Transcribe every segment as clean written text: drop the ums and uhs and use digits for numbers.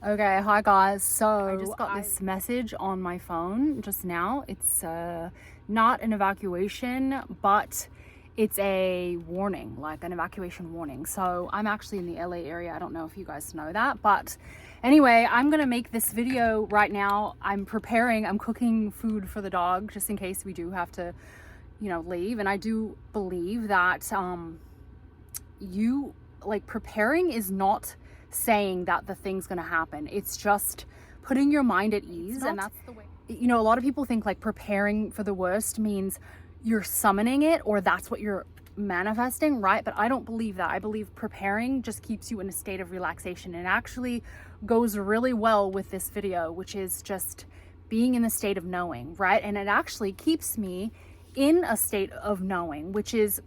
Okay, hi guys. So I just got this message on my phone just now. It's not an evacuation, but it's a warning, like an evacuation warning. So I'm actually in the LA area. I don't know if you guys know that, but anyway, I'm gonna make this video right now. I'm cooking food for the dog just in case we do have to, leave. And I do believe that preparing is not saying that the thing's going to happen. It's just putting your mind at ease. And that's the way, a lot of people think like preparing for the worst means you're summoning it or that's what you're manifesting, right? But I don't believe that. I believe preparing just keeps you in a state of relaxation. It actually goes really well with this video, which is just being in the state of knowing, right? And it actually keeps me in a state of knowing, which is,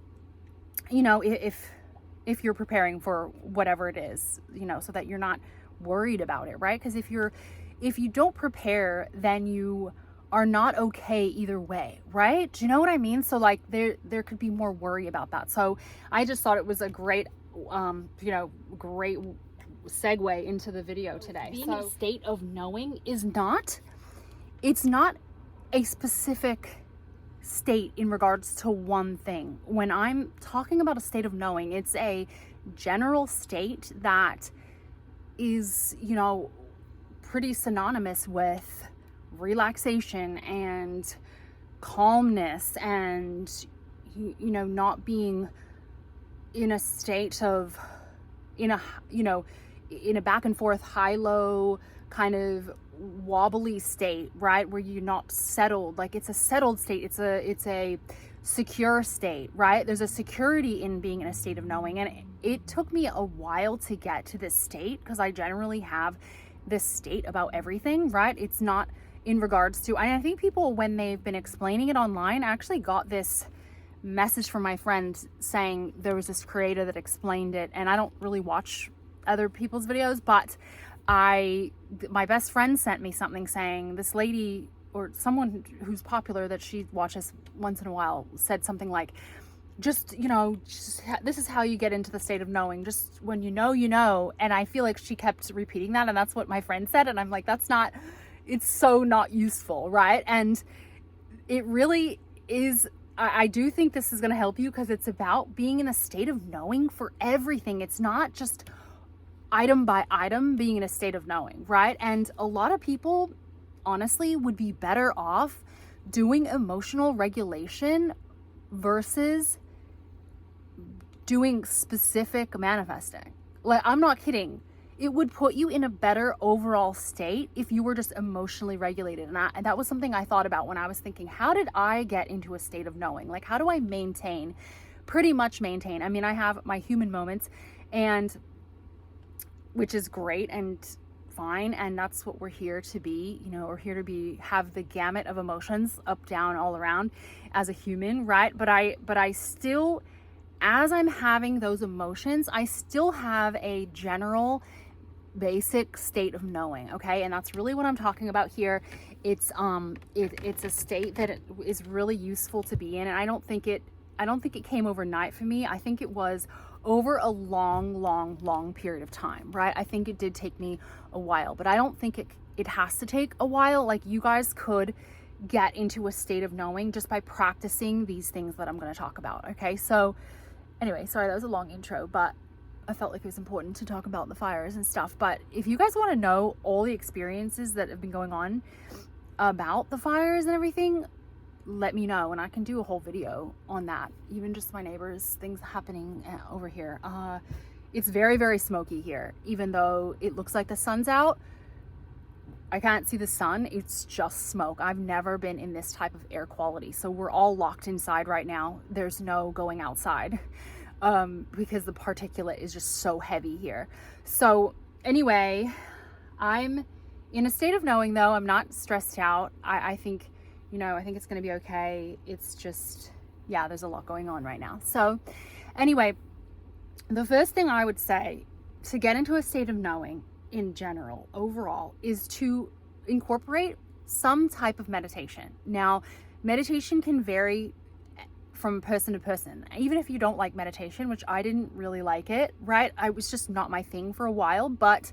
if you're preparing for whatever it is, so that you're not worried about it, right? Because if you don't prepare, then you are not okay either way, right? Do you know what I mean? So like there could be more worry about that. So I just thought it was a great great segue into the video today. Being in a state of knowing it's not a specific state in regards to one thing. When I'm talking about a state of knowing, it's a general state that is, pretty synonymous with relaxation and calmness and, not being in a state of, in a back and forth, high-low kind of wobbly state, right, where you're not settled. Like it's a settled state, it's a secure state, right? There's a security in being in a state of knowing. And it took me a while to get to this state because I generally have this state about everything, right? It's not in regards to, and I think people, when they've been explaining it online, I actually got this message from my friend saying there was this creator that explained it, and I don't really watch other people's videos, but my best friend sent me something saying this lady or someone who's popular that she watches once in a while said something like, this is how you get into the state of knowing. Just when you know. And I feel like she kept repeating that, and that's what my friend said. And I'm like, it's so not useful, right? And it really is. I do think this is going to help you because it's about being in a state of knowing for everything. It's not just item by item being in a state of knowing, right? And a lot of people honestly would be better off doing emotional regulation versus doing specific manifesting. Like, I'm not kidding. It would put you in a better overall state if you were just emotionally regulated. And that was something I thought about when I was thinking, how did I get into a state of knowing? Like, how do I pretty much maintain? I mean, I have my human moments, and which is great and fine, and that's what we're here to be. We're here to have the gamut of emotions, up, down, all around as a human, right? But I still, as I'm having those emotions, I still have a general basic state of knowing, okay? And that's really what I'm talking about here. It's a state that is really useful to be in, and I don't think it came overnight for me. I think it was over a long period of time, right? I think it did take me a while, but I don't think it has to take a while. Like, you guys could get into a state of knowing just by practicing these things that I'm going to talk about, okay? So anyway, sorry, that was a long intro, but I felt like it was important to talk about the fires and stuff. But if you guys want to know all the experiences that have been going on about the fires and everything, let me know and I can do a whole video on that. Even just my neighbors, things happening over here. It's very, very smoky here. Even though it looks like the sun's out, I can't see the sun. It's just smoke. I've never been in this type of air quality. So we're all locked inside right now. There's no going outside because the particulate is just so heavy here. So anyway, I'm in a state of knowing though. I'm not stressed out. I think I think it's going to be okay. It's just, yeah, there's a lot going on right now. So anyway, the first thing I would say to get into a state of knowing in general, overall, is to incorporate some type of meditation. Now, meditation can vary from person to person. Even if you don't like meditation, which I didn't really like it, right? I was just not my thing for a while, but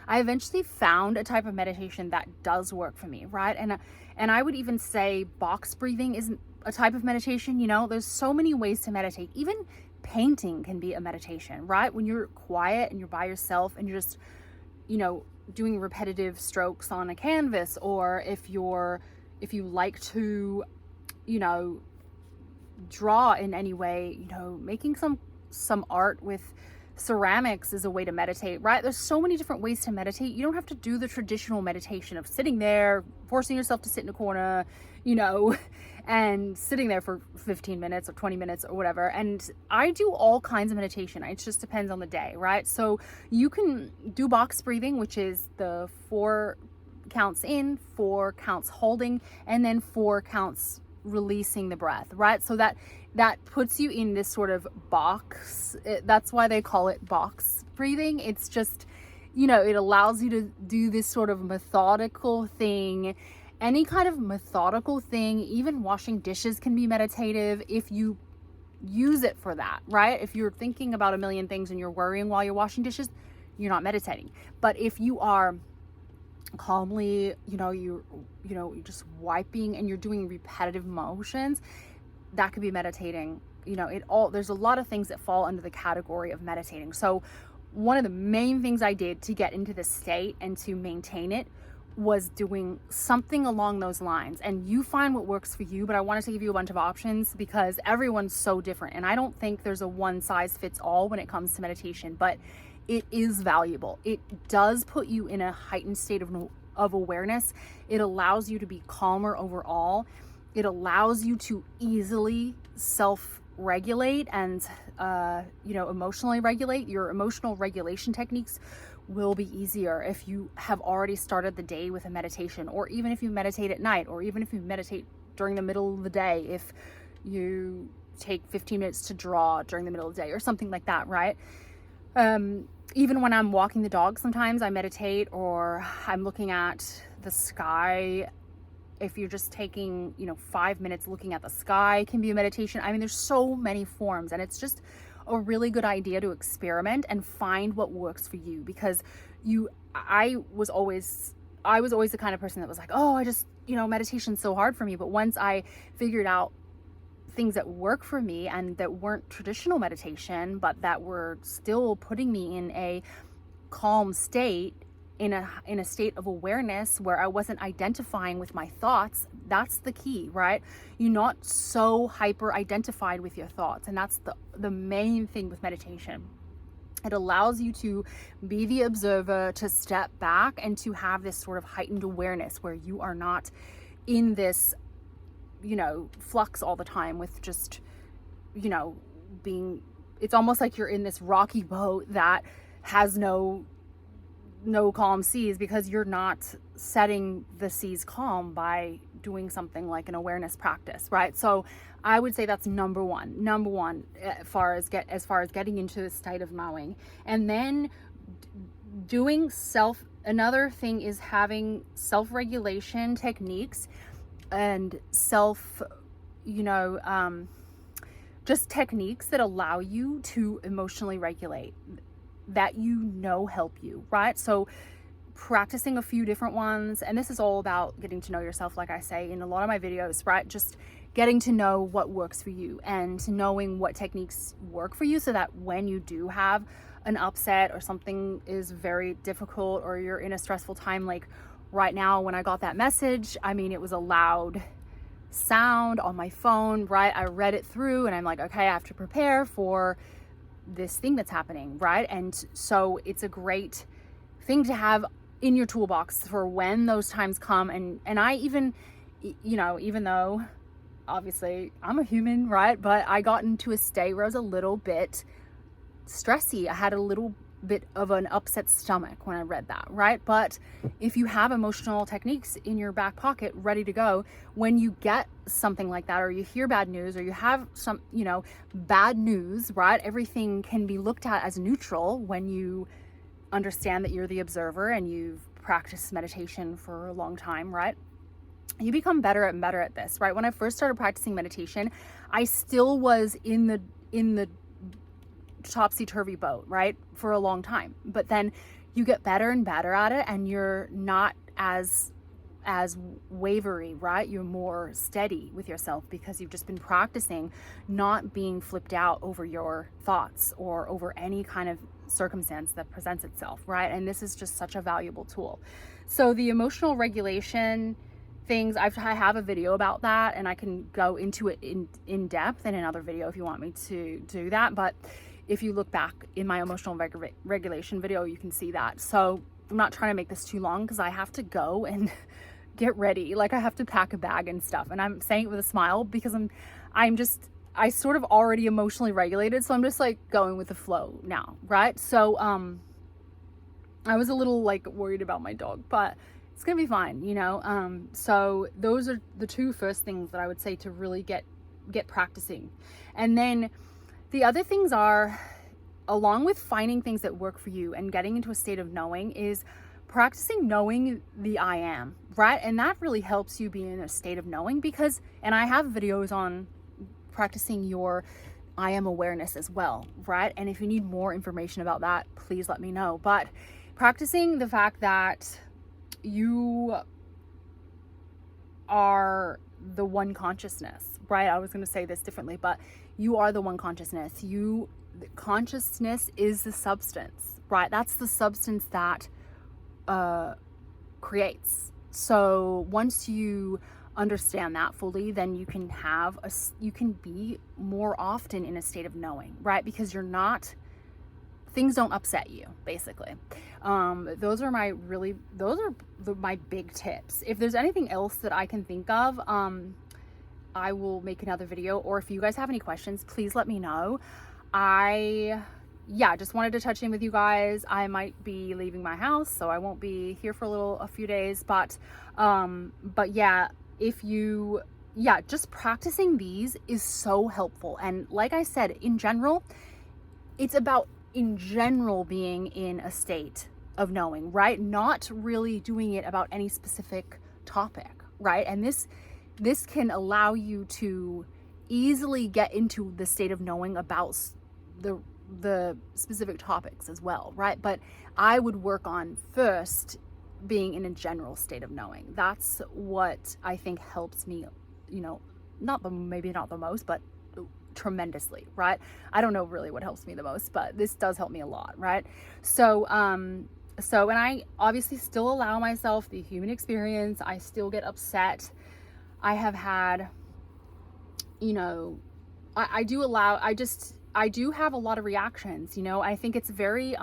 I eventually found a type of meditation that does work for me, right? And I would even say box breathing isn't a type of meditation. There's so many ways to meditate. Even painting can be a meditation, right? When you're quiet and you're by yourself and you're just, doing repetitive strokes on a canvas, or if you like to, draw in any way, making some art with ceramics is a way to meditate, right? There's so many different ways to meditate. You don't have to do the traditional meditation of sitting there, forcing yourself to sit in a corner, and sitting there for 15 minutes or 20 minutes or whatever. And I do all kinds of meditation. It just depends on the day, right? So you can do box breathing, which is the 4 counts in, 4 counts holding, and then 4 counts releasing the breath, right? So that puts you in this sort of box. That's why they call it box breathing. It's just, it allows you to do this sort of methodical thing. Any kind of methodical thing, even washing dishes, can be meditative if you use it for that, right? If you're thinking about a million things and you're worrying while you're washing dishes, you're not meditating. But if you are calmly, you're just wiping and you're doing repetitive motions, that could be meditating. There's a lot of things that fall under the category of meditating. So one of the main things I did to get into the state and to maintain it was doing something along those lines. And you find what works for you, but I wanted to give you a bunch of options because everyone's so different. And I don't think there's a one size fits all when it comes to meditation, but it is valuable. It does put you in a heightened state of awareness. It allows you to be calmer overall. It allows you to easily self-regulate and, emotionally regulate. Your emotional regulation techniques will be easier if you have already started the day with a meditation, or even if you meditate at night, or even if you meditate during the middle of the day, if you take 15 minutes to draw during the middle of the day or something like that, right? Even when I'm walking the dog, sometimes I meditate, or I'm looking at the sky. If you're just taking, 5 minutes looking at the sky, can be a meditation. I mean, there's so many forms, and it's just a really good idea to experiment and find what works for you. Because I was always the kind of person that was like, oh, I just, meditation's so hard for me. But once I figured out things that work for me and that weren't traditional meditation, but that were still putting me in a calm state, in a state of awareness where I wasn't identifying with my thoughts, that's the key, right? You're not so hyper identified with your thoughts. And that's the main thing with meditation. It allows you to be the observer, to step back, and to have this sort of heightened awareness where you are not in this, flux all the time with just, it's almost like you're in this rocky boat that has no calm seas, because you're not setting the seas calm by doing something like an awareness practice, right? So I would say that's number one as far as getting into the state of knowing. And then doing another thing is having self-regulation techniques and just techniques that allow you to emotionally regulate, that help you, right? So practicing a few different ones, and this is all about getting to know yourself, like I say in a lot of my videos, right? Just getting to know what works for you and knowing what techniques work for you, so that when you do have an upset or something is very difficult, or you're in a stressful time, like right now when I got that message, I mean, it was a loud sound on my phone, right? I read it through and I'm like, okay, I have to prepare for this thing that's happening, right? And so it's a great thing to have in your toolbox for when those times come. And I even though obviously I'm a human, right? But I got into a state where I was a little bit stressy. I had a little bit of an upset stomach when I read that, right? But if you have emotional techniques in your back pocket ready to go, when you get something like that, or you hear bad news, or you have some, bad news, right? Everything can be looked at as neutral when you understand that you're the observer and you've practiced meditation for a long time, right? You become better and better at this, right? When I first started practicing meditation, I still was in the topsy-turvy boat, right, for a long time. But then you get better and better at it, and you're not as wavery, right? You're more steady with yourself because you've just been practicing not being flipped out over your thoughts or over any kind of circumstance that presents itself, right? And this is just such a valuable tool. So the emotional regulation things, I have a video about that, and I can go into it in depth in another video if you want me to do that. But if you look back in my emotional regulation video, you can see that. So I'm not trying to make this too long because I have to go and get ready. Like, I have to pack a bag and stuff, and I'm saying it with a smile because I sort of already emotionally regulated, so I'm just like going with the flow now, right? So I was a little like worried about my dog, but it's gonna be fine, you know. So those are the two first things that I would say to really get practicing. And then the other things are, along with finding things that work for you and getting into a state of knowing, is practicing knowing the I am, right? And that really helps you be in a state of knowing, because, and I have videos on practicing your I am awareness as well, right? And if you need more information about that, please let me know. But practicing the fact that you are the one consciousness, right? I was going to say this differently, but you are the one consciousness. Consciousness is the substance, right? That's the substance that creates. So once you understand that fully, then you can be more often in a state of knowing, right? Because things don't upset you, basically. Those are my big tips. If there's anything else that I can think of, I will make another video, or if you guys have any questions, please let me know. Just wanted to touch in with you guys. I might be leaving my house, so I won't be here for a few days, but yeah, just practicing these is so helpful. And like I said, in general, it's about being in a state of knowing, right? Not really doing it about any specific topic, right? And this can allow you to easily get into the state of knowing about the specific topics as well, right? But I would work on first being in a general state of knowing. That's what I think helps me, you know, maybe not the most, but tremendously, right? I don't know really what helps me the most, but this does help me a lot, right? So and I obviously still allow myself the human experience. I still get upset. I have had, you know, I do have a lot of reactions, you know. I think it's very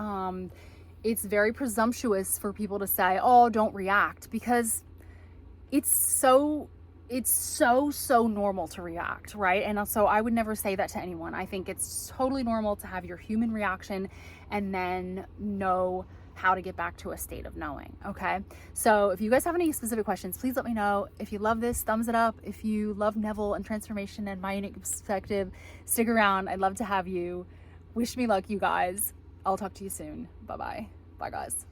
presumptuous for people to say, oh, don't react, because it's so normal to react, right? And so I would never say that to anyone. I think it's totally normal to have your human reaction and then know how to get back to a state of knowing, okay? So if you guys have any specific questions, please let me know. If you love this, thumbs it up. If you love Neville and transformation and my unique perspective, stick around. I'd love to have you. Wish me luck, you guys. I'll talk to you soon. Bye-bye. Bye, guys.